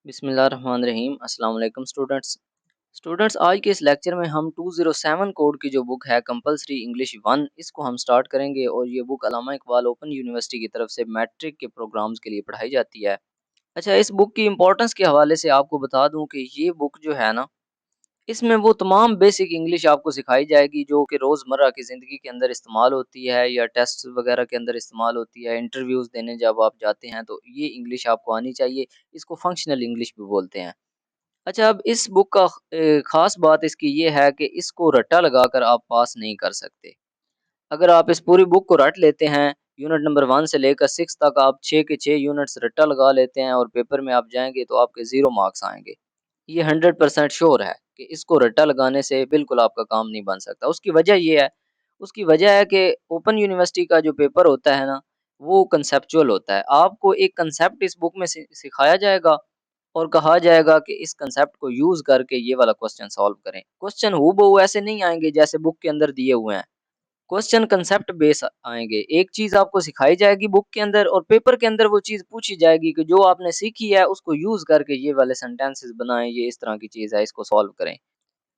बिस्मिल्लाहिर्रहमानिर्रहीम अस्सलाम वालेकुम स्टूडेंट्स आज के इस लेक्चर में हम 207 कोड की जो बुक है कंपलसरी इंग्लिश 1 इसको हम स्टार्ट करेंगे और ये बुक अल्लामा इकबाल ओपन यूनिवर्सिटी की तरफ से मैट्रिक के प्रोग्राम्स के लिए पढ़ाई जाती है। अच्छा, इस बुक की इंपॉर्टेंस के हवाले से आपको बता दूं कि ये बुक जो है ना, इसमें वो तमाम बेसिक इंग्लिश आपको सिखाई जाएगी जो कि रोज़मर्रा की ज़िंदगी के अंदर इस्तेमाल होती है या टेस्ट वगैरह के अंदर इस्तेमाल होती है, इंटरव्यूज़ देने जब आप जाते हैं तो ये इंग्लिश आपको आनी चाहिए। इसको फंक्शनल इंग्लिश भी बोलते हैं। अच्छा, अब इस बुक का ख़ास बात इसकी ये है कि इसको रट्टा लगाकर आप पास नहीं कर सकते। अगर आप इस पूरी बुक को रट लेते हैं, यूनिट नंबर 1 से लेकर 6 तक आप 6 के 6 यूनिट्स रट्टा लगा लेते हैं और पेपर में आप जाएँगे तो आपके 0 मार्क्स आएँगे। ये 100% श्योर है कि इसको रट्टा लगाने से बिल्कुल आपका काम नहीं बन सकता। उसकी वजह है कि ओपन यूनिवर्सिटी का जो पेपर होता है ना, वो कंसेप्चुअल होता है। आपको एक कंसेप्ट इस बुक में सिखाया जाएगा और कहा जाएगा कि इस कंसेप्ट को यूज़ करके ये वाला क्वेश्चन सॉल्व करें। क्वेश्चन हूबहू ऐसे नहीं आएँगे जैसे बुक के अंदर दिए हुए हैं। क्वेश्चन कंसेप्ट बेस आएँगे। एक चीज़ आपको सिखाई जाएगी बुक के अंदर और पेपर के अंदर वो चीज़ पूछी जाएगी कि जो आपने सीखी है उसको यूज़ करके ये वाले सेंटेंसेस बनाएँ, ये इस तरह की चीज़ है, इसको सॉल्व करें।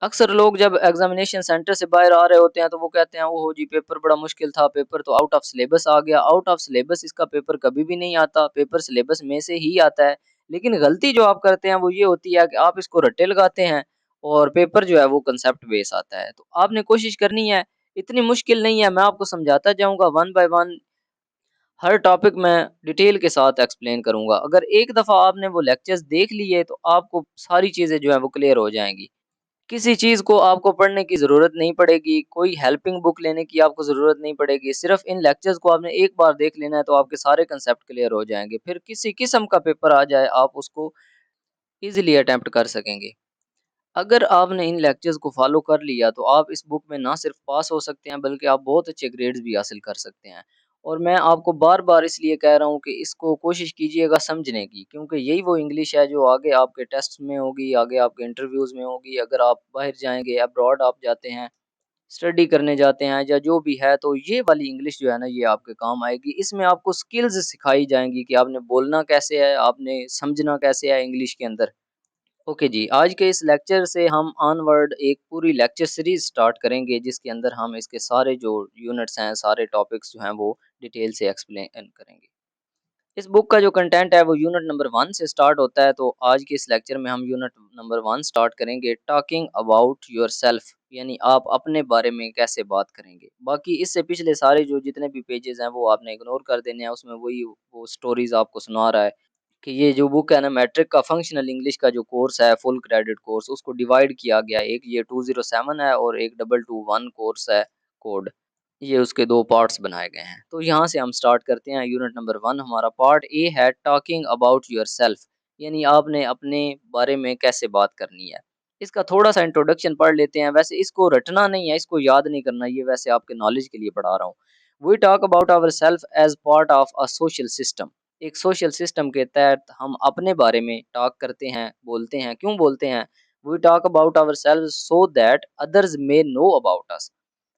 अक्सर लोग जब एग्जामिनेशन सेंटर से बाहर आ रहे होते हैं तो वो कहते हैं ओहो जी पेपर बड़ा मुश्किल था, पेपर तो आउट ऑफ सिलेबस आ गया। आउट ऑफ सिलेबस इसका पेपर कभी भी नहीं आता, पेपर सिलेबस में से ही आता है। लेकिन गलती जो आप करते हैं वो ये होती है कि आप इसको रट्टे लगाते हैं और पेपर जो है वो कंसेप्ट बेस आता है। तो आपने कोशिश करनी है, इतनी मुश्किल नहीं है, मैं आपको समझाता जाऊँगा one by one. Her topic मैं डिटेल के साथ एक्सप्लेन करूँगा। अगर एक दफ़ा आपने वो लेक्चर्स देख लिए तो आपको सारी चीज़ें जो हैं वो क्लियर हो जाएँगी। किसी चीज़ को आपको पढ़ने की ज़रूरत नहीं पड़ेगी, कोई हेल्पिंग बुक लेने की आपको ज़रूरत नहीं पड़ेगी। सिर्फ़ इन लेक्चर्स को आपने एक बार देख लेना है तो आपके सारे कांसेप्ट क्लियर हो जाएँगे। फिर किसी किस्म का पेपर आ जाए आप उसको ईज़िली अटेम्प्ट कर सकेंगे। अगर आपने इन लेक्चर्स को फ़ॉलो कर लिया तो आप इस बुक में ना सिर्फ पास हो सकते हैं बल्कि आप बहुत अच्छे ग्रेड्स भी हासिल कर सकते हैं। और मैं आपको बार-बार इसलिए कह रहा हूँ कि इसको कोशिश कीजिएगा समझने की, क्योंकि यही वो इंग्लिश है जो आगे आपके टेस्ट में होगी, आगे आपके इंटरव्यूज़ में होगी। अगर आप बाहर जाएँगे, अब्रॉड आप जाते हैं, स्टडी करने जाते हैं या जो भी है, तो ये वाली इंग्लिश जो है ना ये आपके काम आएगी। इसमें आपको स्किल्स सिखाई जाएँगी कि आपने बोलना कैसे है, आपने समझना कैसे है इंग्लिश के अंदर। ओके जी, आज के इस लेक्चर से हम ऑनवर्ड एक पूरी लेक्चर सीरीज स्टार्ट करेंगे जिसके अंदर हम इसके सारे जो यूनिट्स हैं, सारे टॉपिक्स जो हैं वो डिटेल से एक्सप्लेन करेंगे। इस बुक का जो कंटेंट है वो यूनिट नंबर 1 से स्टार्ट होता है, तो आज के इस लेक्चर में हम यूनिट नंबर 1 स्टार्ट करेंगे, टॉकिंग अबाउट योरसेल्फ, यानी आप अपने बारे में कैसे बात करेंगे। बाकी इससे पिछले सारे जो जितने भी पेजेस हैं वो आपने इग्नोर कर देने हैं, उसमें वही वो स्टोरीज आपको सुना रहा है कि ये जो बुक है ना, मैट्रिक का फंक्शनल इंग्लिश का जो कोर्स है, फुल क्रेडिट कोर्स, उसको डिवाइड किया गया है। एक ये 207 है और एक 221 कोर्स है कोड। ये उसके 2 पार्ट्स बनाए गए हैं। तो यहाँ से हम स्टार्ट करते हैं। यूनिट नंबर 1 हमारा पार्ट ए है, टॉकिंग अबाउट योरसेल्फ, यानी आपने अपने बारे में कैसे बात करनी है। इसका थोड़ा-सा इंट्रोडक्शन पढ़ लेते हैं। वैसे इसको रटना नहीं है, इसको याद नहीं करना, ये वैसे आपके नॉलेज के लिए पढ़ा रहा हूँ। We talk about ourself as part of a social system. एक सोशल सिस्टम के तहत हम अपने बारे में टॉक करते हैं, बोलते हैं। क्यों बोलते हैं? We talk about ourselves so that others may know about us.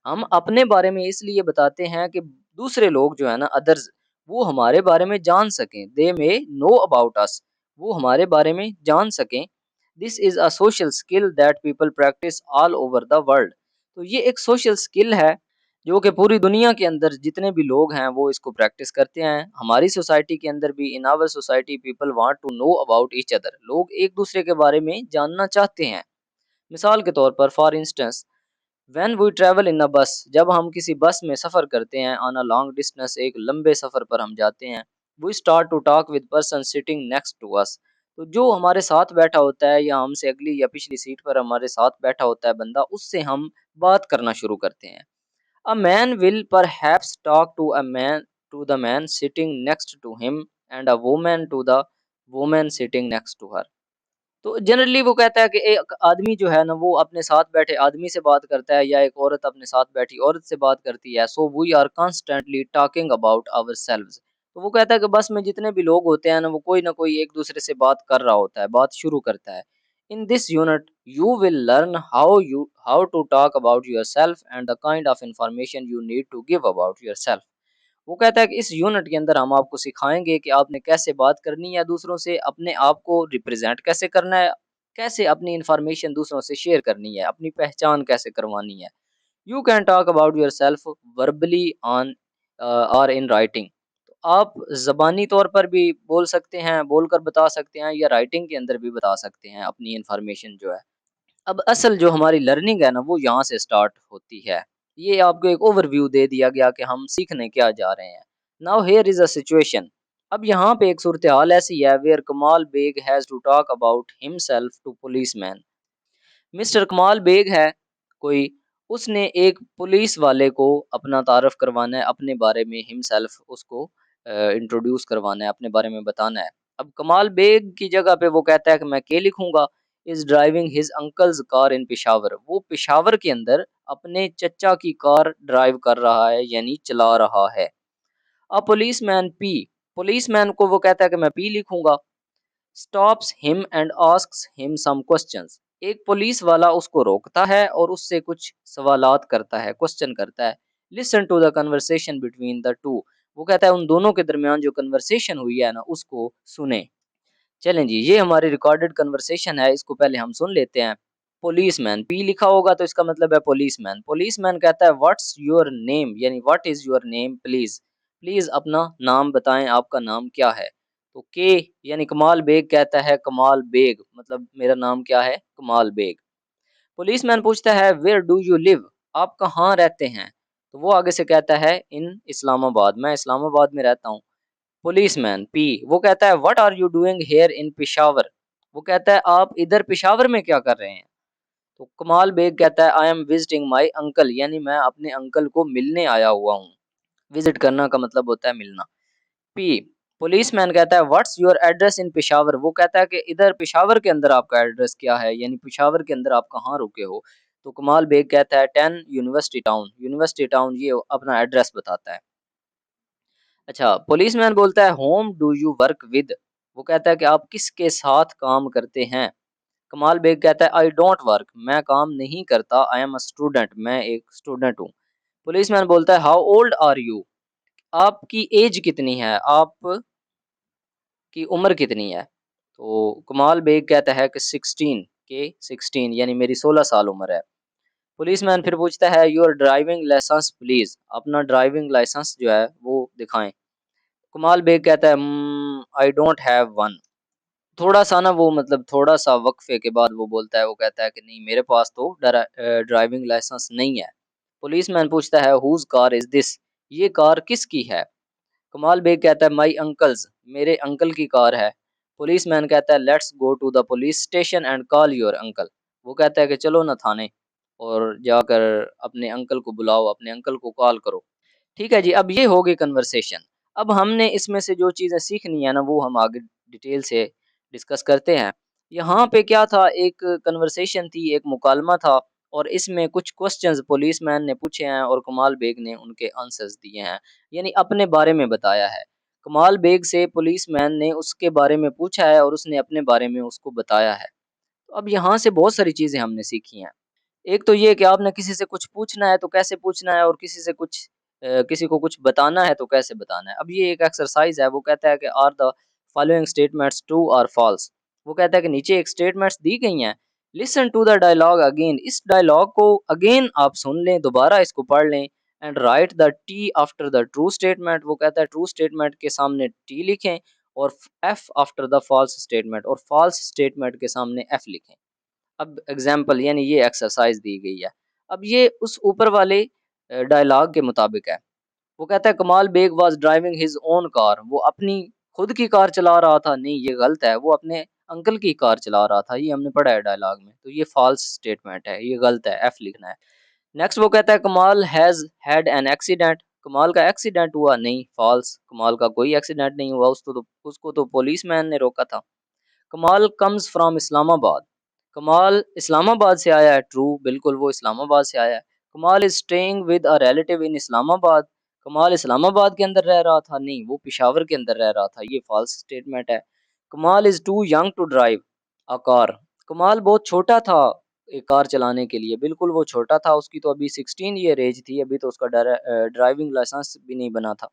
हम अपने बारे में इसलिए बताते हैं कि दूसरे लोग जो है ना, अदर्स, वो हमारे बारे में जान सकें। दे मे नो अबाउट अस, वो हमारे बारे में जान सकें। This is a social skill that people practice all over the world. तो ये एक सोशल स्किल है जो कि पूरी दुनिया के अंदर जितने भी लोग हैं वो इसको प्रैक्टिस करते हैं। हमारी सोसाइटी के अंदर भी, in our society, people want to know about each other. लोग एक दूसरे के बारे में जानना चाहते हैं। मिसाल के तौर पर, for instance, when we travel in a bus, जब हम किसी बस में सफ़र करते हैं, ऑन अ लॉन्ग डिस्टेंस, एक लंबे सफ़र पर हम जाते हैं, we start to talk with person sitting next to us. तो जो हमारे साथ बैठा होता है या हमसे अगली या पिछली सीट पर हमारे साथ बैठा होता है बंदा, उससे हम बात करना शुरू करते हैं। A man will perhaps talk to the man sitting next to him and a woman to the woman sitting next to her. तो जनरली वो कहता है कि एक आदमी जो है ना वो अपने साथ बैठे आदमी से बात करता है या एक औरत अपने साथ बैठी औरत से बात करती है। So we are constantly talking about ourselves. तो वो कहता है कि बस में जितने भी लोग होते हैं ना कोई एक दूसरे से बात कर रहा होता है, बात शुरू करता है। In this unit you will learn how to talk about yourself and the kind of information you need to give about yourself. वो कहता है कि इस यूनिट के अंदर हम आपको सिखाएंगे कि आपने कैसे बात करनी है दूसरों से, अपने आप को रिप्रेजेंट कैसे करना है, कैसे अपनी इंफॉर्मेशन दूसरों से शेयर करनी है, अपनी पहचान कैसे करवानी है। You can talk about your self verbally on और इन राइटिंग। तो आप ज़बानी तौर पर भी बोल सकते हैं, बोलकर बता सकते हैं, या राइटिंग के अंदर भी बता सकते हैं अपनी इंफॉर्मेशन जो है। अब असल जो हमारी लर्निंग है ना, वो यहाँ से स्टार्ट होती है। ये आपको एक ओवरव्यू दे दिया गया कि हम सीखने क्या जा रहे हैं। Now here is a situation. अब यहाँ पे एक सूरत हाल ऐसी है where Kamal Beg has to talk about himself to policeman. Mister Kamal Beg है कोई, उसने एक पुलिस वाले को अपना तारफ़ करवाना है, अपने बारे में हिमसेल्फ उसको इंट्रोड्यूस करवाना है, अपने बारे में बताना है। अब कमाल बेग की जगह पे वो कहता है कि मैं के लिखूँगा, is driving his uncle's car in Peshawar. वो पेशावर के अंदर अपने चचा की कार ड्राइव कर रहा है, यानी चला रहा है। अ पुलिसमैन पी, पुलिसमैन को वो कहता है कि मैं पी लिखूँगा। Stops him and asks him some questions. एक पुलिस वाला उसको रोकता है और उससे कुछ सवालात करता है, क्वेश्चन करता है। Listen to the conversation between the two. वो कहता है उन दोनों के दरमियान जो कन्वर्सेशन हुई है ना, उसको सुने। चलें जी, ये हमारी रिकॉर्डेड कन्वर्सेशन है, इसको पहले हम सुन लेते हैं। पुलिसमैन, पी लिखा होगा तो इसका मतलब है पुलिसमैन। पुलिसमैन कहता है व्हाट्स योर नेम, यानी what is your name please. Please अपना नाम बताएँ, आपका नाम क्या है? तो के यानी कमाल बेग कहता है कमाल बेग, मतलब मेरा नाम क्या है? कमाल बेग। पुलिसमैन पूछता है वेयर डू यू लिव? आप कहाँ रहते हैं? तो वो आगे से कहता है इन इस्लामाबाद, मैं इस्लामाबाद में रहता हूँ। पुलिसमैन पी वो कहता है what are you doing here in Peshawar? वो कहता है आप इधर पेशावर में क्या कर रहे हैं? तो कमाल बेग कहता है I am visiting my uncle, यानी मैं अपने अंकल को मिलने आया हुआ हूँ। विजिट करना का मतलब होता है मिलना। पी पुलिसमैन कहता है what's your address in Peshawar? वो कहता है कि इधर पेशावर के अंदर आपका एड्रेस क्या है, यानी पेशावर के अंदर आप कहाँ रुके हो? तो कमाल बेग कहता है 10 यूनिवर्सिटी टाउन। यूनिवर्सिटी टाउन ये अपना एड्रेस बताता है। अच्छा, पुलिसमैन बोलता है home do you work with? वो कहता है कि आप किसके साथ काम करते हैं? कमाल बेग कहता है आई डोंट वर्क, मैं काम नहीं करता, आई एम अ स्टूडेंट, मैं एक स्टूडेंट हूँ। पुलिसमैन बोलता है हाउ ओल्ड आर यू? आपकी एज कितनी है, आपकी उम्र कितनी है? तो कमाल बेग कहता है कि 16, के 16 यानी मेरी 16 साल उम्र है। पुलिसमैन फिर पूछता है योर ड्राइविंग लाइसेंस प्लीज, अपना ड्राइविंग लाइसेंस जो है वो दिखाएं। कमाल बेग कहता है आई डोंट हैव वन। थोड़ा-सा ना वो मतलब थोड़ा-सा वक़्फ़े के बाद वो बोलता है, वो कहता है कि नहीं मेरे पास तो ड्राइविंग लाइसेंस नहीं है। पुलिसमैन पूछता है व्होज़ कार इज़ दिस? ये कार किसकी है? कमाल बेग कहता है माई अंकल्स, मेरे अंकल की कार है। पुलिसमैन कहता है let's go to the police station and call your uncle. वो कहता है कि चलो ना थाने और जाकर अपने अंकल को बुलाओ, अपने अंकल को कॉल करो। ठीक है जी, अब ये हो गई कन्वर्सेशन। अब हमने इसमें से जो चीज़ें सीखनी है ना, वो हम आगे डिटेल से डिस्कस करते हैं। यहाँ पे क्या था, एक कन्वर्सेशन थी, एक मुकालमा था और इसमें कुछ क्वेश्चंस पुलिसमैन ने पूछे हैं और कमाल बेग ने उनके आंसर्स दिए हैं, यानी अपने बारे में बताया है। कमाल बेग से पुलिसमैन ने उसके बारे में पूछा है और उसने अपने बारे में उसको बताया है। तो अब यहाँ से बहुत सारी चीज़ें हमने सीखी हैं। एक तो ये कि आपने किसी से कुछ पूछना है तो कैसे पूछना है और किसी से कुछ किसी को कुछ बताना है तो कैसे बताना है। अब ये एक एक्सरसाइज़ है, वो कहता है कि are the following statements true और फॉल्स? वो कहता है कि नीचे एक स्टेटमेंट्स दी गई हैं, listen to the dialogue again, इस डायलॉग को अगेन आप सुन लें, दोबारा इसको पढ़ लें and write the T after the true statement. वो कहता है ट्रू स्टेटमेंट के सामने टी लिखें और F after the false statement, और फॉल्स स्टेटमेंट के सामने एफ लिखें। अब एग्जाम्पल यानी ये एक्सरसाइज दी गई है। अब ये उस ऊपर वाले डायलॉग के मुताबिक है। वो कहता है Kamal Beg was driving his own car, वो अपनी खुद की कार चला रहा था। नहीं, ये गलत है, वो अपने अंकल की कार चला रहा था, ये हमने पढ़ा है डायलॉग में, तो ये फॉल्स स्टेटमेंट है, ये गलत है, एफ लिखना है। नेक्स्ट वो कहता है कमाल हैज हैड एन एक्सीडेंट, कमाल का एक्सीडेंट हुआ? नहीं, फॉल्स, कमाल का कोई एक्सीडेंट नहीं हुआ, उसको तो पुलिसमैन ने रोका था। कमाल कम्स फ्रॉम इस्लामाबाद, कमाल इस्लामाबाद से आया है। ट्रू, बिल्कुल वो इस्लामाबाद से आया है। Kamal is staying with a relative in Islamabad, Kamal Islamabad के अंदर रह रहा था? नहीं, वो पेशावर के अंदर रह रहा था, ये फॉल्स स्टेटमेंट है। Kamal is too young to drive a car, Kamal बहुत छोटा था एक कार चलाने के लिए? बिल्कुल वो छोटा था, उसकी तो अभी 16 ईयर एज थी, अभी तो उसका ड्राइविंग लाइसेंस भी नहीं बना था।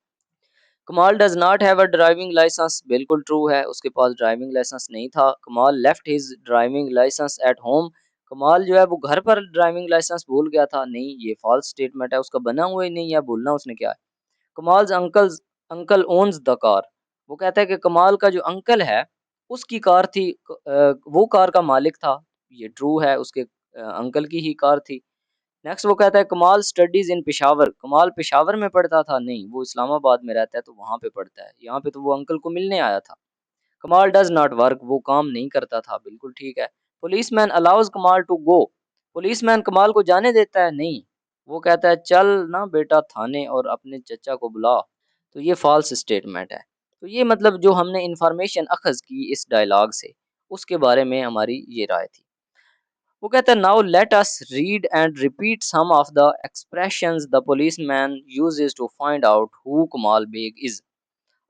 Kamal does not have a driving licence, बिल्कुल ट्रू है, उसके पास ड्राइविंग लाइसेंस नहीं था। Kamal left his driving licence at home, Kamal जो है वो घर पर ड्राइविंग लाइसेंस भूल गया था, नहीं ये फॉल्स स्टेटमेंट है, उसका बना हुआ ही नहीं है, भूलना उसने क्या है। कमाल्स अंकल ओन्स द कार, वो कहता है कि कमाल का जो अंकल है उसकी कार थी, वो कार का मालिक था, ये ट्रू है, उसके अंकल की ही कार थी। नेक्स्ट वो कहता है कमाल स्टडीज इन पेशावर, कमाल पेशावर में पढ़ता था, नहीं वो इस्लामाबाद में रहता है तो वहां पे पढ़ता है, यहाँ पे तो वो अंकल को मिलने आया था। कमाल डज नॉट वर्क, वो काम नहीं करता था, बिल्कुल ठीक है। पुलिसमैन अलाउज कमाल टू गो, पुलिसमैन कमाल को जाने देता है, नहीं वो कहता है चल ना बेटा थाने और अपने चचा को बुला, तो ये फॉल्स स्टेटमेंट है। तो ये मतलब जो हमने इंफॉर्मेशन अखज की इस डायलॉग से, उसके बारे में हमारी ये राय थी। वो कहता है now let us read and repeat some of the expressions the policeman uses to find out who Kamal Beg is.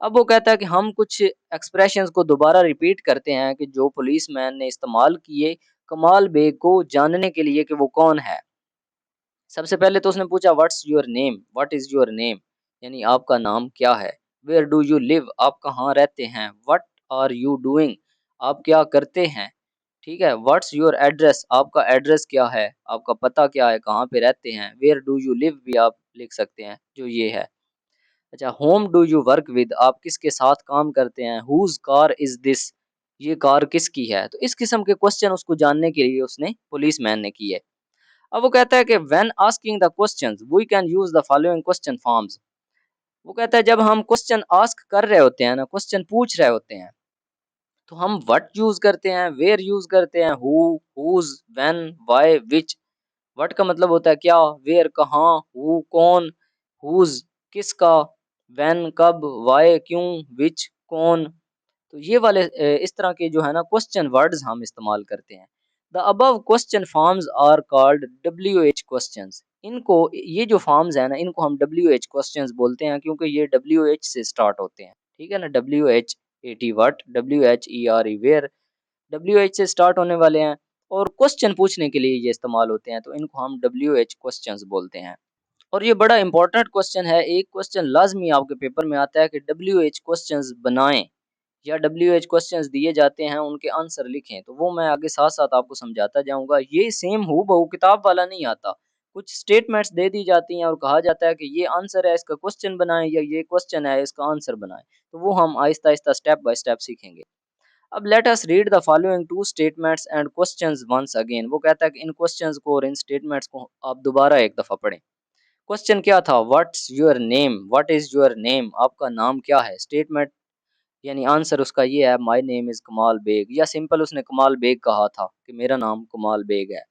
अब वो कहता है कि हम कुछ एक्सप्रेशंस को दोबारा रिपीट करते हैं कि जो पुलिसमैन ने इस्तेमाल किए कमाल बेग को जानने के लिए कि वो कौन है। सबसे पहले तो उसने पूछा what's your name, what is your name, यानी आपका नाम क्या है। वेयर डू यू लिव, आप कहाँ रहते हैं। व्हाट आर यू डूइंग, आप क्या करते हैं। ठीक है, व्हाट्स योर एड्रेस, आपका एड्रेस क्या है, आपका पता क्या है, कहाँ पे रहते हैं। वेयर डू यू लिव भी आप लिख सकते हैं, जो ये है। अच्छा, home do you work with, आप किसके साथ काम करते हैं। हुज कार इज दिस, ये कार किसकी है। तो इस किस्म के क्वेश्चन उसको जानने के लिए उसने पुलिस मैन ने किए। अब वो कहता है कि when asking the questions we can use the following question forms. वो कहता है जब हम क्वेश्चन आस्क कर रहे होते हैं ना, क्वेश्चन पूछ रहे होते हैं, तो हम व्हाट यूज करते हैं, वेयर यूज करते हैं, who, whose, when, why, which. What का मतलब होता है क्या, वेयर कहाँ, हु कौन, हुज किसका, व्हेन कब, व्हाई क्यों, व्हिच कौन। तो ये वाले इस तरह के जो है ना क्वेश्चन वर्ड्स हम इस्तेमाल करते हैं। The above question forms are called WH questions, इनको ये जो फॉर्म्स है ना इनको हम WH क्वेश्चंस बोलते हैं, क्योंकि ये WH से स्टार्ट होते हैं। ठीक है ना, WH80 what, WHERE where, WH से स्टार्ट होने वाले हैं और क्वेश्चन पूछने के लिए ये इस्तेमाल होते हैं, तो इनको हम WH क्वेश्चंस बोलते हैं। और ये बड़ा इंपॉर्टेंट क्वेश्चन है, एक क्वेश्चन लाजमी आपके पेपर में आता है कि WH क्वेश्चंस बनाएं या WH क्वेश्चंस दिए जाते हैं उनके आंसर लिखें, तो वो मैं आगे साथ-साथ आपको समझाता जाऊँगा। ये सेम हूबहू किताब वाला नहीं आता। कुछ स्टेटमेंट्स दे दी जाती हैं और कहा जाता है कि ये आंसर है, इसका क्वेश्चन बनाएँ या ये क्वेश्चन है, इसका आंसर बनाएँ। तो वो हम आहिस्ता-आहिस्ता स्टेप बाय स्टेप सीखेंगे। अब let us read the following two statements and questions once again. वो कहता है कि इन क्वेश्चंस को और इन स्टेटमेंट्स को आप दोबारा एक दफ़ा पढ़ें। क्वेश्चन क्या था, what's your name, what is your name, आपका नाम क्या है। स्टेटमेंट यानी आंसर उसका ये है my name is Kamal bag, या सिंपल उसने कमाल बेग कहा था कि मेरा नाम कमाल बेग है।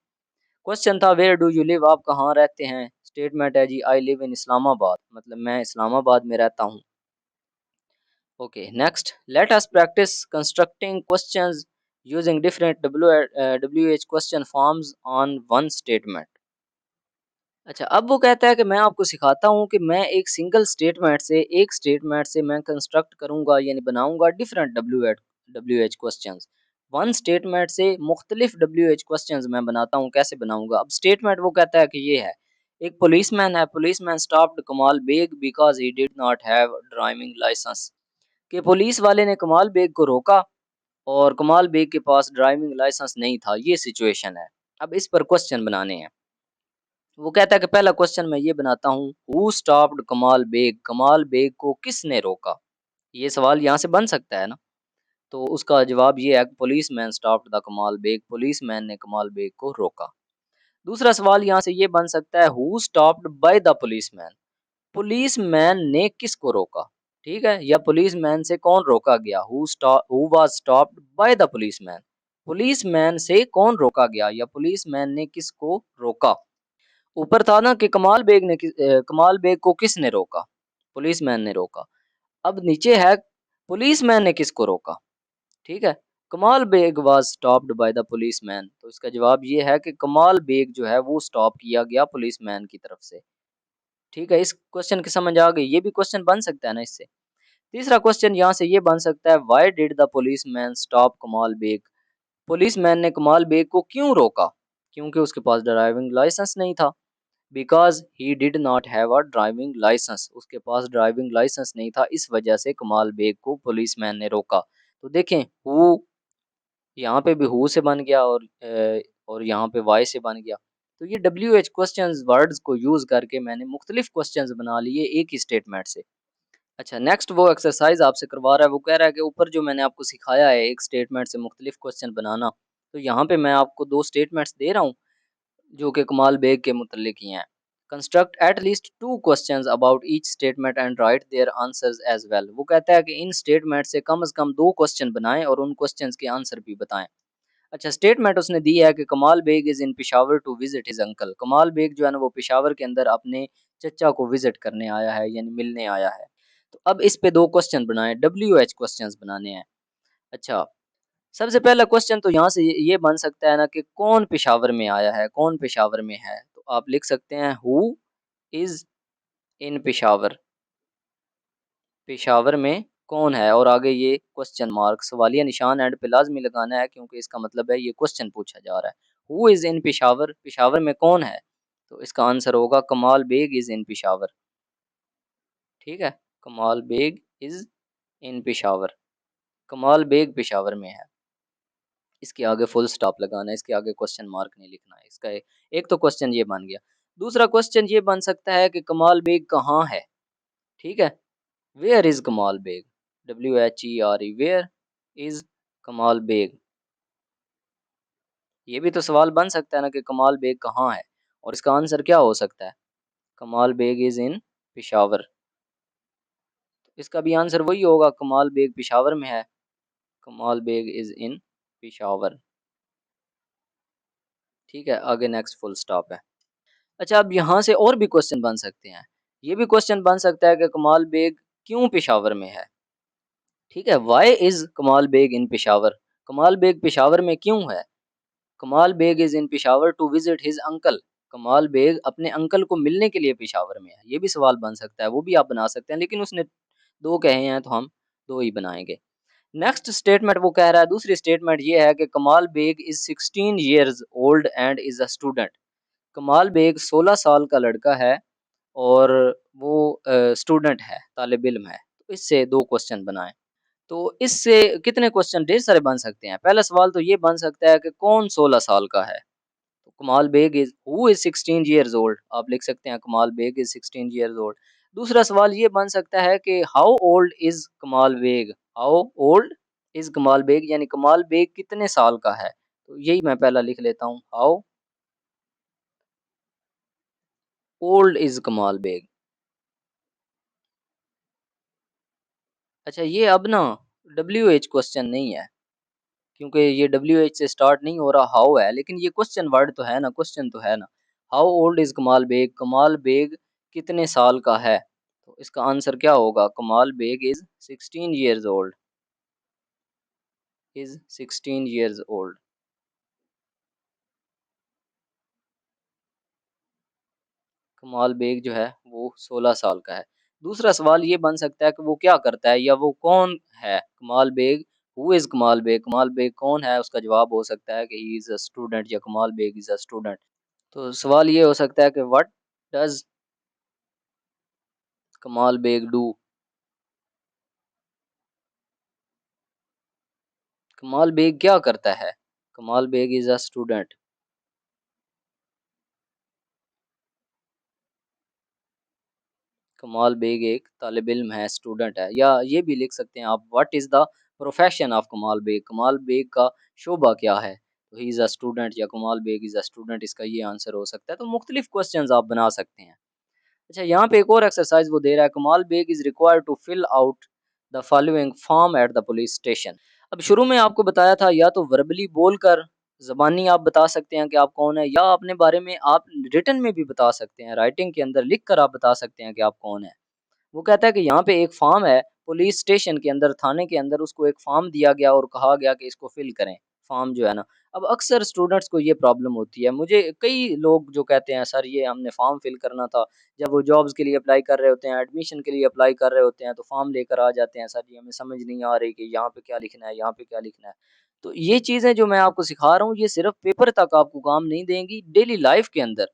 क्वेश्चन था वेयर डू यू लिव, आप कहाँ रहते हैं। स्टेटमेंट है जी आई लिव इन इस्लामाबाद, मतलब मैं इस्लामाबाद में रहता हूँ। Okay next, let us practice constructing questions using different WH question forms on one statement. अच्छा, अब वो कहता है कि मैं आपको सिखाता हूँ कि मैं एक स्टेटमेंट से मैं कंस्ट्रक्ट करूँगा यानी बनाऊँगा different WH questions. One statement से मुख्तलिफ WH क्वेश्चंस मैं बनाता हूँ, कैसे बनाऊँगा। अब स्टेटमेंट वो कहता है कि ये है, एक पुलिसमैन है, policeman stopped Kamal Beg because he did not have driving licence, कि पुलिस वाले ने कमाल बेग को रोका और कमाल बेग के पास ड्राइविंग लाइसेंस नहीं था, ये सिचुएशन है। अब इस पर क्वेश्चन बनाने हैं। वो कहता है कि पहला क्वेश्चन मैं ये बनाता हूँ, हु स्टॉप्ड कमाल बेग, कमाल बेग को किसने रोका। ये सवाल यहाँ से बन सकता है ना, तो उसका जवाब ये है पुलिस मैन स्टॉप्ड द कमाल बेग, पुलिस मैन ने कमाल बेग को रोका। दूसरा सवाल यहाँ से ये बन सकता है, who stopped by the police man, police man ने किसको रोका। ठीक है, या पुलिस मैन से कौन रोका गया, who was stopped by the police man, police man से कौन रोका गया या पुलिस मैन ने किसको रोका। ऊपर था ना कि कमाल बेग को किसने रोका, पुलिसमैन ने रोका। अब नीचे है पुलिसमैन ने किसको रोका। ठीक है, Kamal Beg was stopped by the policeman, तो इसका जवाब ये है कि कमाल बेग जो है वो स्टॉप किया गया पुलिसमैन की तरफ से। ठीक है, इस क्वेश्चन की समझ आ गई, ये भी क्वेश्चन बन सकता है ना इससे। तीसरा क्वेश्चन यहाँ से ये बन सकता है, why did the policeman stop कमाल बेग, पुलिसमैन ने कमाल बेग को क्यों रोका, क्योंकि उसके पास ड्राइविंग लाइसेंस नहीं था। Because he did not have a driving licence, उसके पास ड्राइविंग लाइसेंस नहीं था, इस वजह से कमाल बेग को पुलिसमैन ने रोका। तो देखें हु यहाँ पे भी हु से बन गया और यहाँ पे वाई से बन गया। तो ये डब्ल्यू एच क्वेश्चन वर्ड्स को यूज करके मैंने मुख्तलिफ क्वेश्चंस बना लिए एक ही स्टेटमेंट से। अच्छा नेक्स्ट वो एक्सरसाइज आपसे करवा रहा है, वो कह रहा है कि ऊपर जो मैंने आपको सिखाया है एक स्टेटमेंट से मुख्तलिफ क्वेश्चन बनाना, तो यहाँ पे मैं आपको दो स्टेटमेंट्स दे रहा हूँ जो कि कमाल बेग के मुतल्लिक ही हैं। Construct at least two questions about each statement and write their answers as well. वो कहता है कि इन स्टेटमेंट से कम से कम दो क्वेश्चन बनाएं और उन क्वेश्चंस के आंसर भी बताएं। अच्छा स्टेटमेंट उसने दी है कि Kamal Beg is in Peshawar to visit his uncle. Kamal bag जो है ना वो पिशावर के अंदर अपने चचा को विजिट करने आया है यानी मिलने आया है। तो अब इस पे दो क्वेश्चन बनाए, डब्ल्यू एच क्वेश्चन बनाने हैं। अच्छा सबसे पहला क्वेश्चन तो यहाँ से ये बन सकता है ना कि कौन पिशावर में आया है, कौन पिशावर में है। तो आप लिख सकते हैं who is in Peshawar, Peshawar में कौन है, और आगे ये क्वेश्चन मार्क सवालिया निशान एंड पे लाजमी लगाना है क्योंकि इसका मतलब है ये क्वेश्चन पूछा जा रहा है। Who is in Peshawar, Peshawar में कौन है, तो इसका आंसर होगा कमाल बेग इज इन पिशावर। ठीक है, कमाल बेग इज इन पिशावर, कमाल बेग पिशावर में है। इसके आगे फुल स्टॉप लगाना है, इसके आगे क्वेश्चन मार्क नहीं लिखना है। इसका एक तो क्वेश्चन ये बन गया। दूसरा क्वेश्चन ये बन सकता है कि कमाल बेग कहाँ है। ठीक है, where is Kamal bag, WHERE, where is Kamal bag. ये भी तो सवाल बन सकता है ना कि कमाल बेग कहाँ है, और इसका आंसर क्या हो सकता है, कमाल बेग इज इन पिशावर। इसका भी आंसर वही होगा, कमाल बेग पिशावर में है, कमाल बेग इज इन पिशावर। ठीक है, आगे नेक्स्ट फुल स्टॉप है। अच्छा अब यहाँ से और भी क्वेश्चन बन सकते हैं। ये भी क्वेश्चन बन सकता है कि कमाल बेग क्यों पिशावर में है। ठीक है, why is Kamal Beg in Peshawar, Kamal Beg Peshawar में क्यों है। Kamal Beg is in Peshawar to visit his uncle, Kamal Beg अपने अंकल को मिलने के लिए पिशावर में है। ये भी सवाल बन सकता है, वो भी आप बना सकते हैं, लेकिन उसने दो कहे हैं तो हम दो ही बनाएंगे। नेक्स्ट स्टेटमेंट वो कह रहा है, दूसरी स्टेटमेंट ये है कि Kamal Beg is 16 years old and is a student. Kamal Beg 16 साल का लड़का है और वो स्टूडेंट है, तालिब इल्म है। तो इससे दो क्वेश्चन बनाएं। तो इससे कितने क्वेश्चन ढेर सारे बन सकते हैं। पहला सवाल तो ये बन सकता है कि कौन 16 साल का है। तो Kamal Beg is who is 16 years old, आप लिख सकते हैं Kamal Beg is 16 years old. दूसरा सवाल ये बन सकता है कि how old is Kamal bag, how old is Kamal bag, यानी कमाल बेग कितने साल का है। तो यही मैं पहला लिख लेता हूँ, how old is Kamal bag. अच्छा ये अब ना डब्ल्यू एच क्वेश्चन नहीं है, क्योंकि ये डब्ल्यू एच से स्टार्ट नहीं हो रहा, हाउ है, लेकिन ये क्वेश्चन वर्ड तो है ना, क्वेश्चन तो है ना। How old is Kamal bag, कमाल बेग कितने साल का है। तो इसका आंसर क्या होगा, Kamal Beg is 16 years old, is 16 years old. Kamal bag जो है वो 16 साल का है। दूसरा सवाल ये बन सकता है कि वो क्या करता है या वो कौन है, Kamal bag who is Kamal bag, कमाल बेग कौन है, उसका जवाब हो सकता है कि ही इज अ स्टूडेंट या कमाल बेग इज अ स्टूडेंट। तो सवाल ये हो सकता है कि व्हाट डज कमाल बेग डू, कमाल बेग क्या करता है, Kamal Beg is a student. Kamal bag एक तालिब इल्म है, स्टूडेंट है। या ये भी लिख सकते हैं आप, what is the profession of कमाल बेग, कमाल बेग का शोबा क्या है। तो ही इज अ स्टूडेंट या कमाल बेग इज अ स्टूडेंट, इसका ये आंसर हो सकता है। तो मुख्तलिफ क्वेश्चंस आप बना सकते हैं। अच्छा यहाँ पे एक और एक्सरसाइज वो दे रहा है, Kamal Beg is required to fill out the following form at the police station. अब शुरू में आपको बताया था या तो वर्बली बोलकर ज़बानी आप बता सकते हैं कि आप कौन है, या अपने बारे में आप रिटन में भी बता सकते हैं, राइटिंग के अंदर लिख कर आप बता सकते हैं कि आप कौन है। वो कहता है कि यहाँ पे एक फॉर्म है पुलिस स्टेशन के अंदर, थाने के अंदर उसको एक फॉर्म दिया गया और कहा गया कि इसको फिल करें, फॉर्म जो है ना। अब अक्सर स्टूडेंट्स को ये प्रॉब्लम होती है, मुझे कई लोग जो कहते हैं सर ये हमने फॉर्म फिल करना था, जब वो जॉब्स के लिए अप्लाई कर रहे होते हैं, एडमिशन के लिए अप्लाई कर रहे होते हैं, तो फॉर्म लेकर आ जाते हैं, सर ये हमें समझ नहीं आ रही कि यहाँ पे क्या लिखना है, यहाँ पे क्या लिखना है। तो ये चीज़ें जो मैं आपको सिखा रहा हूँ ये सिर्फ पेपर तक आपको काम नहीं देंगी, डेली लाइफ के अंदर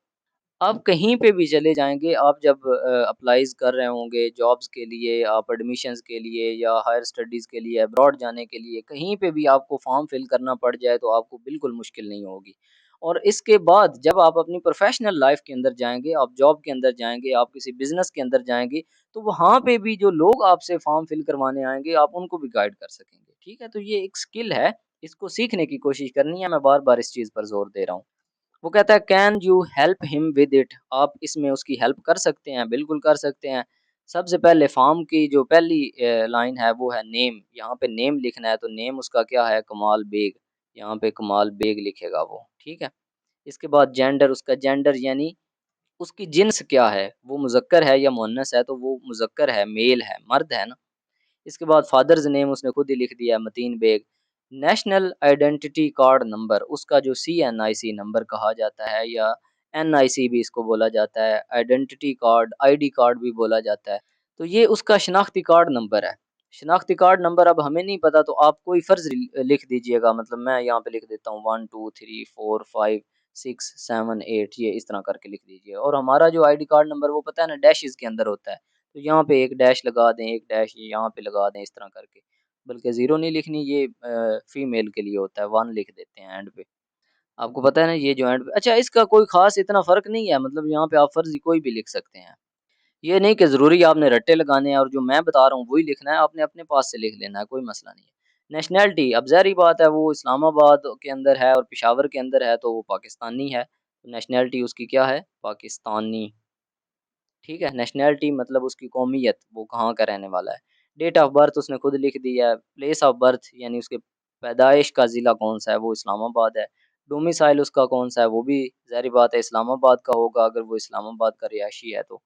आप कहीं पे भी चले जाएँगे, आप जब अप्लाइज़ कर रहे होंगे जॉब्स के लिए, आप एडमिशन्स के लिए या हायर स्टडीज़ के लिए, अब्रॉड जाने के लिए, कहीं पे भी आपको फॉर्म फिल करना पड़ जाए तो आपको बिल्कुल मुश्किल नहीं होगी। और इसके बाद जब आप अपनी प्रोफ़ेशनल लाइफ़ के अंदर जाएँगे, आप जॉब के अंदर जाएँगे, आप किसी बिज़नेस के अंदर जाएँगे, तो वहाँ पे भी जो लोग आपसे फॉर्म फिल करवाने आएँगे, आप उनको भी गाइड कर सकेंगे। ठीक है? तो ये एक स्किल है, इसको सीखने की कोशिश करनी है, मैं बार-बार इस चीज़ पर ज़ोर दे रहा हूँ। वो कहता है can you help him with it? आप इसमें उसकी हेल्प कर सकते हैं, बिल्कुल कर सकते हैं। सबसे पहले फॉर्म की जो पहली लाइन है वो है नेम, यहाँ पे नेम लिखना है तो नेम उसका क्या है कमाल बेग, यहाँ पे कमाल बेग लिखेगा वो, ठीक है? इसके बाद जेंडर, उसका जेंडर यानी उसकी जिन्स क्या है, वो मुज़क्कर है या मुअन्नस है तो वो मुज़क्कर है, मेल है, मर्द है ना? इसके बाद फादर्स नेम उसने खुद ही लिख दिया Matin Baig. National identity card number उसका जो सीएनआईसी नंबर कहा जाता है या एनआईसी भी इसको बोला जाता है, आइडेंटिटी कार्ड, आईडी कार्ड भी बोला जाता है। तो ये उसका शनाख्ती कार्ड नंबर है। शनाख्ती कार्ड नंबर अब हमें नहीं पता तो आप कोई फ़र्ज़ लिख दीजिएगा मतलब मैं यहाँ पे लिख देता हूँ 1, 2, 3, 4, 5, 6, 7, 8 ये इस तरह करके लिख दीजिए और हमारा जो आईडी कार्ड नंबर वो पता है ना डैशेज़ के अंदर होता है। तो यहाँ पे एक डैश लगा दें, एक डैश यहाँ पे लगा दें इस तरह करके। बल्कि ज़ीरो नहीं लिखनी ये फीमेल के लिए होता है, 1 लिख देते हैं एंड पे। आपको पता है ना ये जो एंड पे अच्छा इसका कोई ख़ास इतना फ़र्क नहीं है मतलब यहाँ पे आप फ़र्ज़ी कोई भी लिख सकते हैं। ये नहीं कि ज़रूरी आपने रट्टे लगाने हैं और जो मैं बता रहा हूँ वही लिखना है, आपने अपने पास से लिख लेना है, कोई मसला नहीं है। नेशनैलिटी अब ज़ाहिर-सी बात है वो इस्लामाबाद के अंदर है और पेशावर के अंदर है तो वो पाकिस्तानी है। नेशनैलिटी उसकी क्या है? पाकिस्तानी। ठीक है? नेशनैलिटी मतलब उसकी कौमियत, वो कहाँ का रहने वाला है। डेट ऑफ बर्थ उसने खुद लिख दिया है, प्लेस ऑफ बर्थ यानी उसके पैदाइश का ज़िला कौन-सा है, वो इस्लामाबाद है। डोमिसाइल उसका कौन-सा है, वो भी ज़ाहिर-सी बात है इस्लामाबाद का होगा अगर वो इस्लामाबाद का रिहायशी है तो।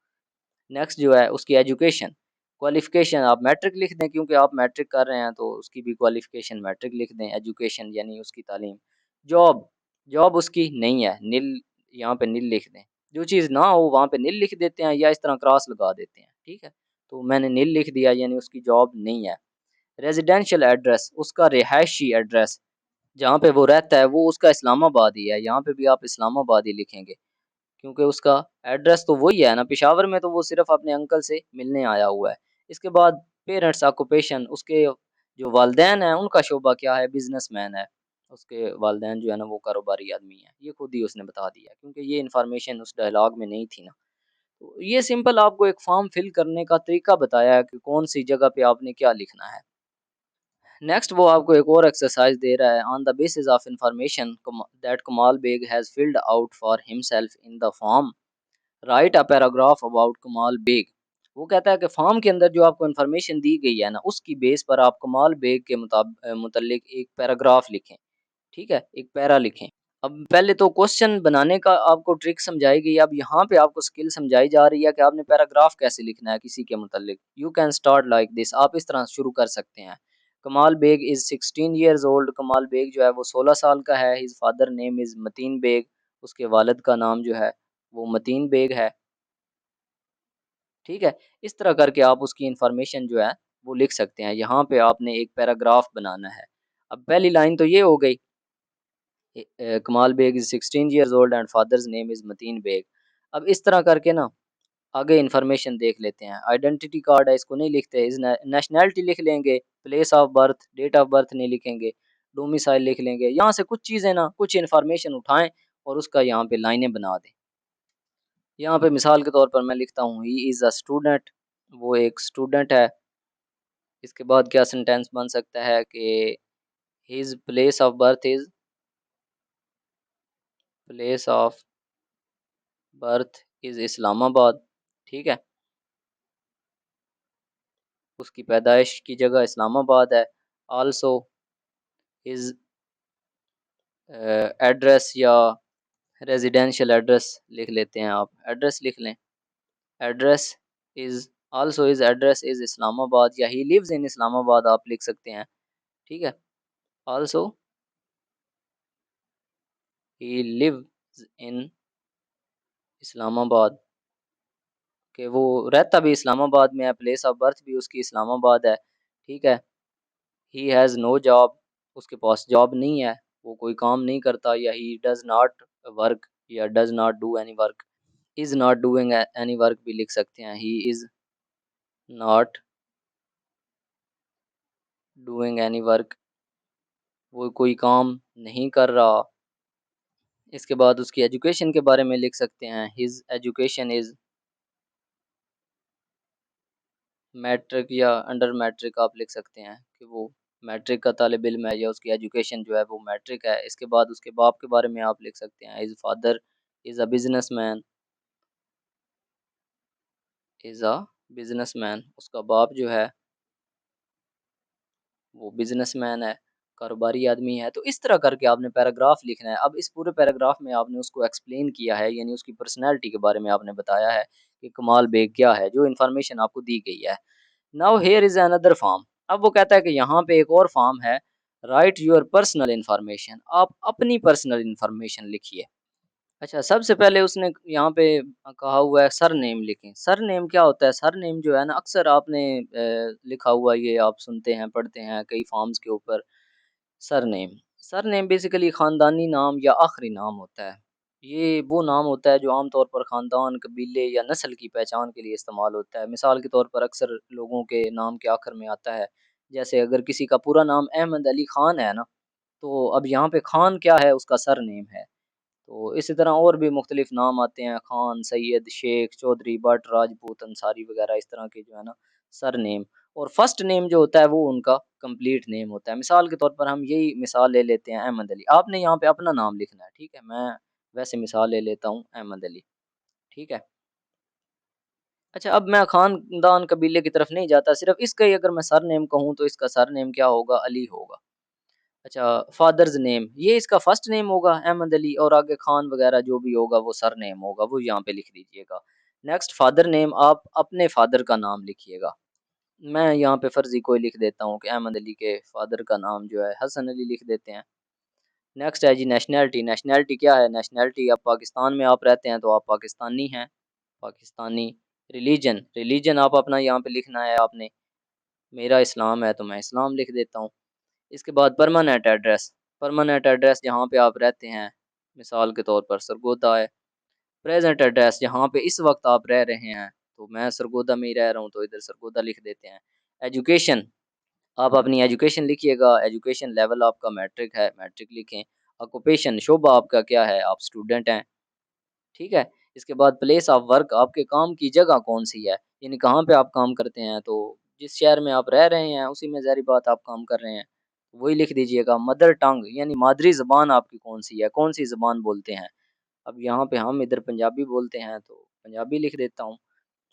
नेक्स्ट जो है उसकी एजुकेशन, क्वालिफ़िकेशन आप मैट्रिक लिख दें क्योंकि आप मैट्रिक कर रहे हैं तो उसकी भी क्वालिफ़िकेशन मैट्रिक लिख दें, एजुकेशन यानी उसकी तालीम। जॉब, जॉब उसकी नहीं है, निल यहाँ पे निल लिख दें। जो चीज़ ना हो वहाँ पे निल लिख देते हैं या इस तरह क्रॉस लगा देते हैं, ठीक है? तो मैंने निल लिख दिया यानी उसकी जॉब नहीं है। रेज़िडेंशियल एड्रेस, उसका रिहायशी एड्रेस, जहाँ पे वो रहता है वो उसका इस्लामाबाद ही है, यहाँ पे भी आप इस्लामाबाद ही लिखेंगे। क्योंकि उसका एड्रेस तो वही है ना, पेशावर में तो वो सिर्फ़ अपने अंकल से मिलने आया हुआ है। इसके बाद पेरेंट्स ऑक्यूपेशन उसके जो वालिदैन हैं उनका शोबा क्या है, बिज़नेसमैन है। उसके वालिदैन जो है ना वो कारोबारी आदमी हैं। ये खुद ही उसने बता दिया क्योंकि ये इन्फॉर्मेशन उस डायलॉग में नहीं थी ना। तो ये सिंपल आपको एक फ़ॉर्म फिल करने का तरीका बताया है कि कौन-सी जगह पे आपने क्या लिखना है। नेक्स्ट वो आपको एक और एक्सरसाइज़ दे रहा है on the basis of information that Kamal Beg has filled out for himself in the form write a paragraph about Kamal Beg. वो कहता है कि फॉर्म के अंदर जो आपको इन्फॉर्मेशन दी गई है ना उसकी बेस पर आप कमाल बेग के मुतालिक एक पैराग्राफ लिखें। ठीक है? एक पैरा लिखें। अब पहले तो क्वेश्चन बनाने का आपको ट्रिक समझाई गई, अब यहाँ पे आपको स्किल समझाई जा रही है कि आपने पैराग्राफ कैसे लिखना है किसी के मुतालिक। You can start like this आप इस तरह शुरू कर सकते हैं। Kamal Baig is 16 years old Kamal bag जो है वो 16 साल का है। His father name is Matin Baig उसके वालिद का नाम जो है वो मतीन बेग है। ठीक है? इस तरह करके आप उसकी इन्फॉर्मेशन जो है वो लिख सकते हैं। यहाँ पे आपने एक पैराग्राफ बनाना है। अब पहली लाइन तो ये हो गई Kamal Baig is 16 years old and father's name is Matin Baig. अब इस तरह करके ना आगे इन्फॉर्मेशन देख लेते हैं। आइडेंटिटी कार्ड है इसको नहीं लिखते, इस नेशनैलिटी लिख लेंगे, place of birth, date of birth नहीं लिखेंगे, डोमिसाइल लिख लेंगे। यहाँ से कुछ चीज़ें ना कुछ इन्फॉर्मेशन उठाएँ और उसका यहाँ पे लाइनें बना दें। यहाँ पे मिसाल के तौर पर मैं लिखता हूँ ही इज़ अ स्टूडेंट वो एक स्टूडेंट है। इसके बाद क्या सेंटेंस बन सकता है कि his place of birth is place of birth is Islamabad. ठीक है? उसकी पैदाइश की जगह इस्लामाबाद है। ऑल्सो हिज़ एड्रेस या रेज़िडेंशियल एड्रेस लिख लेते हैं आप, एड्रेस लिख लें। Address is also his address is Islamabad या ही लिव्स इन इस्लामाबाद आप लिख सकते हैं। ठीक है? Also he lives in Islamabad कि वो रहता भी इस्लामाबाद में है, प्लेस ऑफ बर्थ भी उसकी इस्लामाबाद है, ठीक है? ही हैज़ नो जॉब उसके पास जॉब नहीं है, वो कोई काम नहीं करता या ही डज़ नॉट वर्क या does not do any work. Is not doing any work भी लिख सकते हैं, he is not doing any work, वो कोई काम नहीं कर रहा। इसके बाद उसकी एजुकेशन के बारे में लिख सकते हैं, हिज एजुकेशन इज मैट्रिक, या अंडर मैट्रिक आप लिख सकते हैं कि वो मैट्रिक का तालिब इल्म है या उसकी एजुकेशन जो है वो मैट्रिक है। इसके बाद उसके बाप के बारे में आप लिख सकते हैं, his father is a businessman, is a businessman, उसका बाप जो है वो बिजनेसमैन है, कारोबारी आदमी है। तो इस तरह करके आपने पैराग्राफ लिखना है। अब इस पूरे पैराग्राफ में आपने उसको एक्सप्लेन किया है, यानी उसकी पर्सनैलिटी के बारे में आपने बताया है कि कमाल बेग क्या है, जो इन्फॉर्मेशन आपको दी गई है। Now here is another form. अब वो कहता है कि यहाँ पे एक और फॉर्म है, राइट योर पर्सनल इंफॉर्मेशन, आप अपनी पर्सनल इंफॉर्मेशन लिखिए। अच्छा, सबसे पहले उसने यहाँ पे कहा हुआ है सर नेम लिखें। सर नेम क्या होता है? सर नेम जो है ना, अक्सर आपने लिखा हुआ ये आप सुनते हैं, पढ़ते हैं कई फॉर्म्स के ऊपर, surname. Surname basically ख़ानदानी नाम या आखिरी नाम होता है। ये वो नाम होता है जो आम तौर पर ख़ानदान, कबीले या नस्ल की पहचान के लिए इस्तेमाल होता है। मिसाल के तौर पर अक्सर लोगों के नाम के आखिर में आता है, जैसे अगर किसी का पूरा नाम अहमद अली ख़ान है ना, तो अब यहाँ पे ख़ान क्या है? उसका सर नेम है। तो इसी तरह और भी मुख्तलिफ नाम आते हैं, खान, सैयद, शेख, चौधरी, भट्ट, राजपूत, अंसारी वगैरह इस तरह के जो है ना सर नेम। और फर्स्ट नेम जो होता है वो उनका कंप्लीट नेम होता है। मिसाल के तौर पर हम यही मिसाल ले लेते हैं, अहमद अली। आपने यहाँ पे अपना नाम लिखना है, ठीक है? मैं वैसे मिसाल ले लेता हूँ, अहमद अली, ठीक है? अच्छा, अब मैं खानदान कबीले की तरफ नहीं जाता, सिर्फ इसका ही अगर मैं सर नेम कहूँ तो इसका सर नेम क्या होगा? अली होगा। अच्छा, फादर्स नेम, ये इसका फर्स्ट नेम होगा अहमद अली, और आगे खान वगैरह जो भी होगा वो सर नेम होगा, वो यहाँ पे लिख दीजिएगा। नेक्स्ट फादर नेम, आप अपने फादर का नाम लिखिएगा। मैं यहाँ पे फर्जी कोई लिख देता हूँ कि अहमद अली के फादर का नाम जो है हसन अली लिख देते हैं। नेक्स्ट है जी नेशनैलिटी। नेशनैलिटी क्या है? नेशनैलिटी, अब पाकिस्तान में आप रहते हैं तो आप पाकिस्तानी हैं, पाकिस्तानी। रिलीजन, रिलीजन आप अपना यहाँ पे लिखना है आपने। मेरा इस्लाम है तो मैं इस्लाम लिख देता हूँ। इसके बाद परमानेंट एड्रेस, परमानेंट एड्रेस जहाँ पे आप रहते हैं, मिसाल के तौर पर सरगोदा है। प्रेजेंट एड्रेस जहाँ पे इस वक्त आप रह रहे हैं, तो मैं सरगोदा में ही रह रहा हूँ तो इधर सरगोदा लिख देते हैं। एजुकेशन, आप अपनी एजुकेशन लिखिएगा, एजुकेशन लेवल आपका मैट्रिक है, मैट्रिक लिखें। ऑक्यूपेशन, शोबा आपका क्या है? आप स्टूडेंट हैं, ठीक है? इसके बाद प्लेस ऑफ वर्क, आपके काम की जगह कौन-सी है? यानी कहाँ पे आप काम करते हैं? तो जिस शहर में आप रह रहे हैं, उसी में ज़ाहिर बात आप काम कर रहे हैं, वही लिख दीजिएगा। मदर टंग, यानी मादरी ज़ुबान आपकी कौन-सी है? कौन-सी ज़ुबान बोलते हैं? अब यहाँ पे हम इधर पंजाबी बोलते हैं, तो पंजाबी लिख देता हूँ।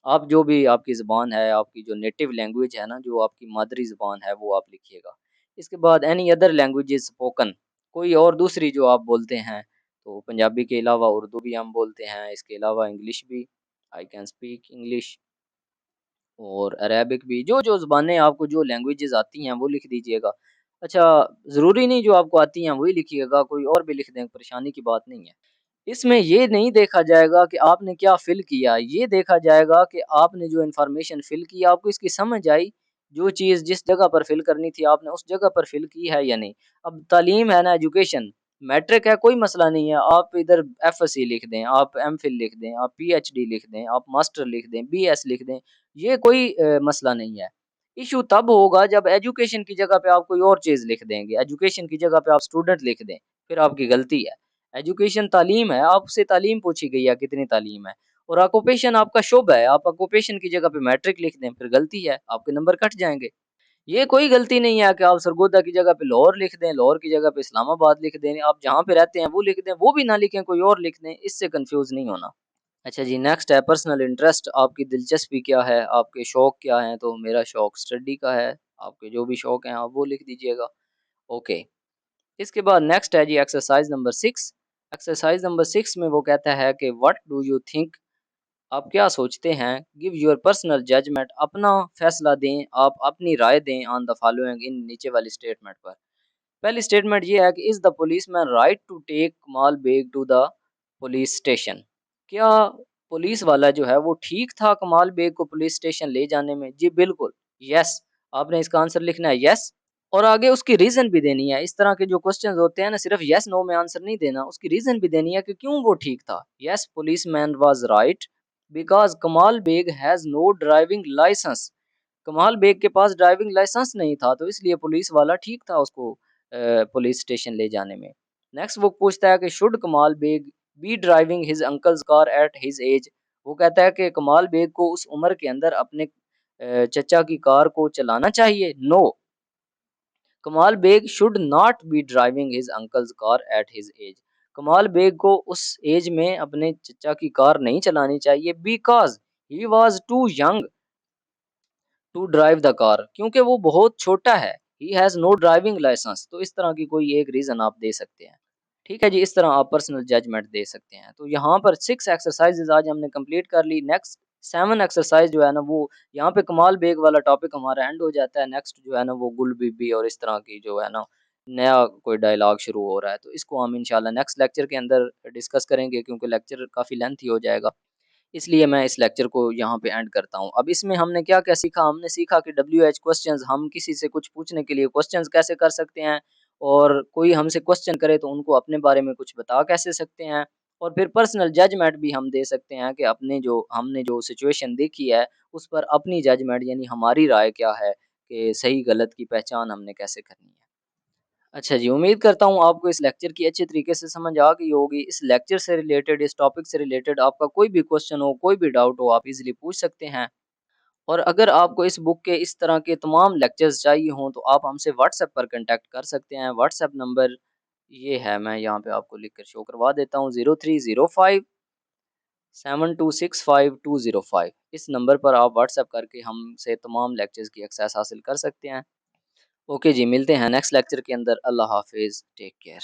आप जो भी आपकी ज़ुबान है, आपकी जो नेटिव लैंग्वेज है ना, जो आपकी मादरी ज़ुबान है, वो आप लिखिएगा। इसके बाद एनी अदर लैंग्वेजेज़ स्पोकन, कोई और दूसरी जो आप बोलते हैं, तो पंजाबी के अलावा उर्दू भी हम बोलते हैं, इसके अलावा इंग्लिश भी, आई कैन स्पीक इंग्लिश, और अरेबिक भी। जो-जो ज़ुबानें आपको, जो लैंग्वेजेज़ आती हैं, वो लिख दीजिएगा। अच्छा, ज़रूरी नहीं जो आपको आती हैं वही लिखिएगा, कोई और भी लिख दें, परेशानी की बात नहीं है। इसमें ये नहीं देखा जाएगा कि आपने क्या फ़िल किया, ये देखा जाएगा कि आपने जो इन्फॉर्मेशन फ़िल की, आपको इसकी समझ आई, जो चीज़ जिस जगह पर फ़िल करनी थी, आपने उस जगह पर फ़िल की है या नहीं। अब तालीम है ना, एजुकेशन, मैट्रिक है, कोई मसला नहीं है, आप इधर एफएससी लिख दें, आप एमफ़िल लिख दें, आप पीएचडी लिख दें, आप मास्टर लिख दें, बीएस लिख दें, ये कोई मसला नहीं है। इश्यू तब होगा जब एजुकेशन की जगह पे आप कोई और चीज़ लिख देंगे, एजुकेशन की जगह पे आप स्टूडेंट लिख दें, फिर आपकी गलती है। एजुकेशन तालीम है, आपसे तालीम पूछी गई है, कितनी तालीम है। और ऑक्यूपेशन आपका शुभ है, आप ऑक्यूपेशन की जगह पे मैट्रिक लिख दें, फिर गलती है, आपके नंबर कट जाएँगे। ये कोई गलती नहीं है कि आप सरगोदा की जगह पे लाहौर लिख दें, लाहौर की जगह पे इस्लामाबाद लिख दें, आप जहाँ पे रहते हैं वो लिख दें, वो भी ना लिखें, कोई और लिख दें, इससे कन्फ्यूज़ नहीं होना। अच्छा जी, नेक्स्ट है पर्सनल इंटरेस्ट, आपकी दिलचस्पी क्या है, आपके शौक क्या हैं? तो मेरा शौक स्टडी का है, आपके जो भी शौक हैं आप वो लिख दीजिएगा। ओके। इसके बाद नेक्स्ट है जी एक्सरसाइज नंबर 6। एक्सरसाइज नंबर 6 में वो कहता है कि व्हाट डू यू थिंक, आप क्या सोचते हैं? गिव योर पर्सनल जजमेंट, अपना फैसला दें, आप अपनी राय दें ऑन द फॉलोइंग, इन नीचे वाली स्टेटमेंट पर। पहली स्टेटमेंट ये है कि is the policeman right to take Kamal Beg to the police station, क्या पुलिस वाला जो है वो ठीक था कमाल बेग को पुलिस स्टेशन ले जाने में? जी बिल्कुल, यस। आपने इसका आंसर लिखना है यस। और आगे उसकी रीज़न भी देनी है। इस तरह के जो क्वेश्चंस होते हैं ना, सिर्फ येस नो में आंसर नहीं देना, उसकी रीज़न भी देनी है कि क्यों वो ठीक था। Yes policeman was right because Kamal Beg has no driving licence. Kamal Beg के पास ड्राइविंग लाइसेंस नहीं था, तो इसलिए पुलिस वाला ठीक था उसको पुलिस स्टेशन ले जाने में। नेक्स्ट वो पूछता है कि should Kamal Baig be driving his uncle's car at his age. वो कहता है कि कमाल बेग को उस उम्र के अंदर अपने चचा की कार को चलाना चाहिए। No, Kamal Baig should not be driving his uncle's car at his age. Kamal Baig को उस एज में अपने चचा की कार नहीं चलानी चाहिए because he was too young to drive the car, क्योंकि वो बहुत छोटा है। He has no driving licence. तो इस तरह की कोई एक रीज़न आप दे सकते हैं। ठीक है जी, इस तरह आप पर्सनल जजमेंट दे सकते हैं। तो यहाँ पर 6 एक्सरसाइज़ेज़ आज हमने कंप्लीट कर ली। नेक्स्ट 7 एक्सरसाइज़ जो है ना, वो यहाँ पे कमाल बेग वाला टॉपिक हमारा एंड हो जाता है। नेक्स्ट जो है ना, वो गुल बीबी और इस तरह की जो है ना, नया कोई डायलॉग शुरू हो रहा है। तो इसको हम इंशाल्लाह नेक्स्ट लेक्चर के अंदर डिस्कस करेंगे, क्योंकि लेक्चर काफ़ी लेंथी हो जाएगा। इसलिए मैं इस लेक्चर को यहाँ पे एंड करता हूँ। अब इसमें हमने क्या-क्या सीखा? हमने सीखा कि WH क्वेश्चंस, हम किसी से कुछ पूछने के लिए क्वेश्चंस कैसे कर सकते हैं, और कोई हमसे क्वेश्चन करे तो उनको अपने बारे में कुछ बता कैसे सकते हैं, और फिर पर्सनल जजमेंट भी हम दे सकते हैं कि अपने जो हमने जो सिचुएशन देखी है, उस पर अपनी जजमेंट यानी हमारी राय क्या है कि सही गलत की पहचान हमने कैसे करनी है। अच्छा जी, उम्मीद करता हूँ आपको इस लेक्चर की अच्छे तरीके से समझ आ गई होगी। इस लेक्चर से रिलेटेड, इस टॉपिक से रिलेटेड आपका कोई भी क्वेश्चन हो, कोई भी डाउट हो, आप इज़िली पूछ सकते हैं। और अगर आपको इस बुक के इस तरह के तमाम लेक्चर्स चाहिए हों, तो आप हमसे व्हाट्सएप पर कॉन्टैक्ट कर सकते हैं। व्हाट्सएप नंबर ये है, मैं यहाँ पे आपको लिख कर शो करवा देता हूँ, 0305 7265 205। इस नंबर पर आप व्हाट्सएप करके हमसे तमाम लेक्चर्स की एक्सेस हासिल कर सकते हैं। ओके जी, मिलते हैं नेक्स्ट लेक्चर के अंदर। अल्लाह हाफ़िज़, टेक केयर।